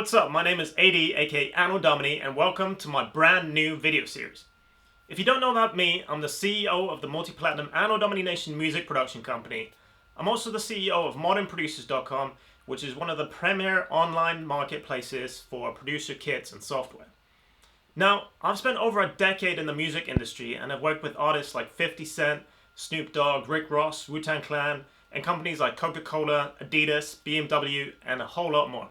what's up? My name is AD, aka Anno Domini, and welcome to my brand new video series. If you don't know about me, I'm the CEO of the multi-platinum Anno Domini Nation music production company. I'm also the CEO of modernproducers.com, which is one of the premier online marketplaces for producer kits and software. Now, I've spent over a decade in the music industry and I've worked with artists like 50 Cent, Snoop Dogg, Rick Ross, Wu-Tang Clan, and companies like Coca-Cola, Adidas, BMW, and a whole lot more.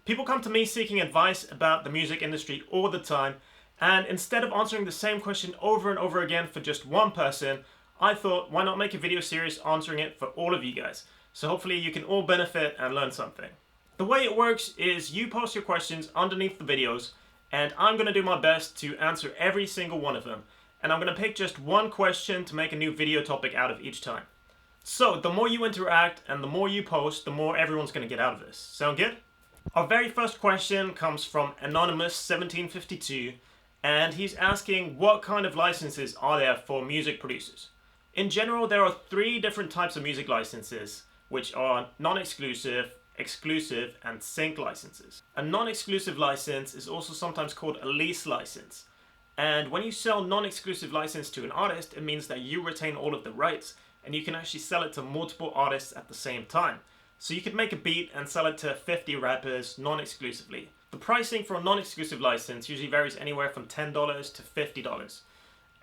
People come to me seeking advice about the music industry all the time, and instead of answering the same question over and over again for just one person, I thought, why not make a video series answering it for all of you guys? So hopefully you can all benefit and learn something. The way it works is you post your questions underneath the videos, and I'm going to do my best to answer every single one of them. And I'm going to pick just one question to make a new video topic out of each time. So the more you interact and the more you post, the more everyone's going to get out of this. Sound good? Our very first question comes from Anonymous 1752, and he's asking what kind of licenses are there for music producers. In general, there are three different types of music licenses, which are non-exclusive, exclusive, and sync licenses. A non-exclusive license is also sometimes called a lease license. And when you sell non-exclusive license to an artist, it means that you retain all of the rights, and you can actually sell it to multiple artists at the same time. So you could make a beat and sell it to 50 rappers non-exclusively. The pricing for a non-exclusive license usually varies anywhere from $10 to $50.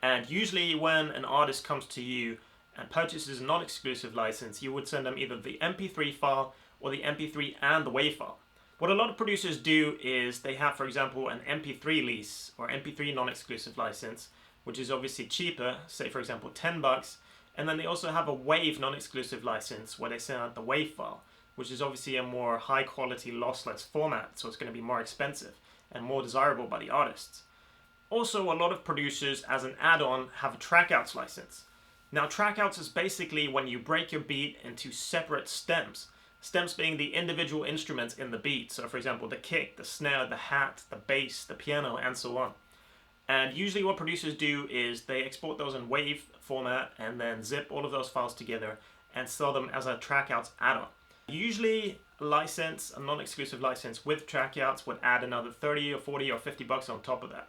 And usually when an artist comes to you and purchases a non-exclusive license, you would send them either the MP3 file or the MP3 and the WAV file. What a lot of producers do is they have, for example, an MP3 lease or MP3 non-exclusive license, which is obviously cheaper, say for example $10, and then they also have a WAV non-exclusive license where they send out the WAV file, which is obviously a more high quality lossless format, so it's going to be more expensive and more desirable by the artists. Also, a lot of producers as an add-on have a trackouts license. Now trackouts is basically when you break your beat into separate stems. Stems being the individual instruments in the beat, so for example the kick, the snare, the hat, the bass, the piano, and so on. And usually what producers do is they export those in WAV format and then zip all of those files together and sell them as a trackouts add-on. Usually a license, a non-exclusive license with trackouts would add another 30 or 40 or 50 bucks on top of that.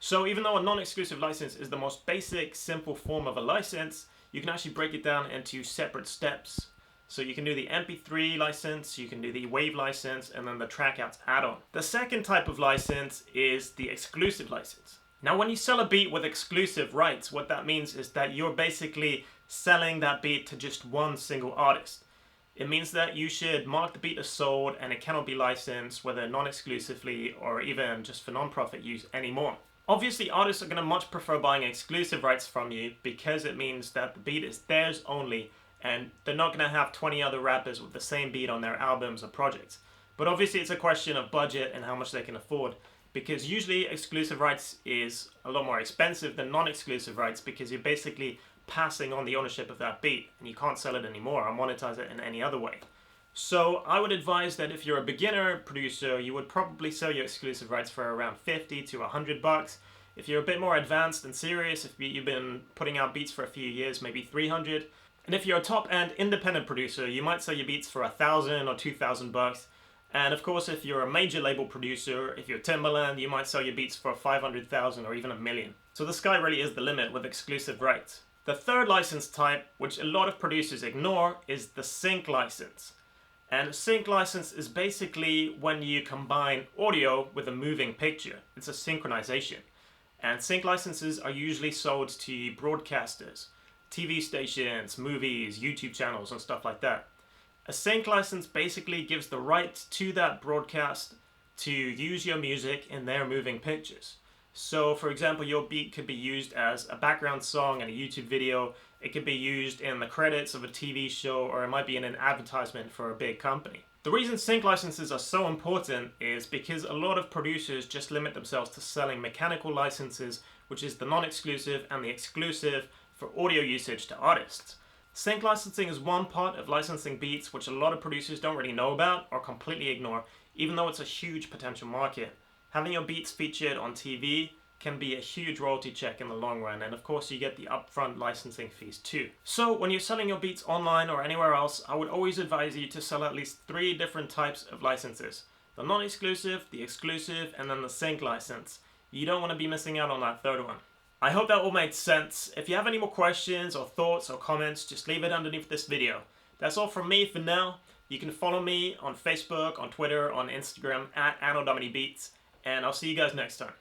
So even though a non-exclusive license is the most basic, simple form of a license, you can actually break it down into separate steps. So you can do the MP3 license, you can do the WAV license, and then the trackouts add-on. The second type of license is the exclusive license. Now when you sell a beat with exclusive rights, what that means is that you're basically selling that beat to just one single artist. It means that you should mark the beat as sold and it cannot be licensed, whether non-exclusively or even just for non-profit use anymore. Obviously, artists are going to much prefer buying exclusive rights from you because it means that the beat is theirs only and they're not going to have 20 other rappers with the same beat on their albums or projects. But obviously it's a question of budget and how much they can afford, because usually exclusive rights is a lot more expensive than non-exclusive rights because you're basically passing on the ownership of that beat and you can't sell it anymore or monetize it in any other way. So I would advise that if you're a beginner producer, you would probably sell your exclusive rights for around 50 to 100 bucks. If you're a bit more advanced and serious, if you've been putting out beats for a few years, maybe 300. And if you're a top-end independent producer, you might sell your beats for 1,000 or 2,000 bucks. And of course, if you're a major label producer, if you're Timbaland, you might sell your beats for 500,000 or even $1 million. So the sky really is the limit with exclusive rights. The third license type, which a lot of producers ignore, is the sync license. And a sync license is basically when you combine audio with a moving picture. It's a synchronization. And sync licenses are usually sold to broadcasters, TV stations, movies, YouTube channels, and stuff like that. A sync license basically gives the right to that broadcast to use your music in their moving pictures. So for example, your beat could be used as a background song in a YouTube video, it could be used in the credits of a TV show, or it might be in an advertisement for a big company. The reason sync licenses are so important is because a lot of producers just limit themselves to selling mechanical licenses, which is the non-exclusive and the exclusive for audio usage to artists. Sync licensing is one part of licensing beats which a lot of producers don't really know about or completely ignore, even though it's a huge potential market. Having your beats featured on TV can be a huge royalty check in the long run, and of course you get the upfront licensing fees too. So when you're selling your beats online or anywhere else, I would always advise you to sell at least 3 different types of licenses. the non-exclusive, the exclusive, and then the sync license. You don't want to be missing out on that third one. I hope that all made sense. If you have any more questions or thoughts or comments, just leave it underneath this video. That's all from me for now. You can follow me on Facebook, on Twitter, on Instagram at Anno Domini Beats, and I'll see you guys next time.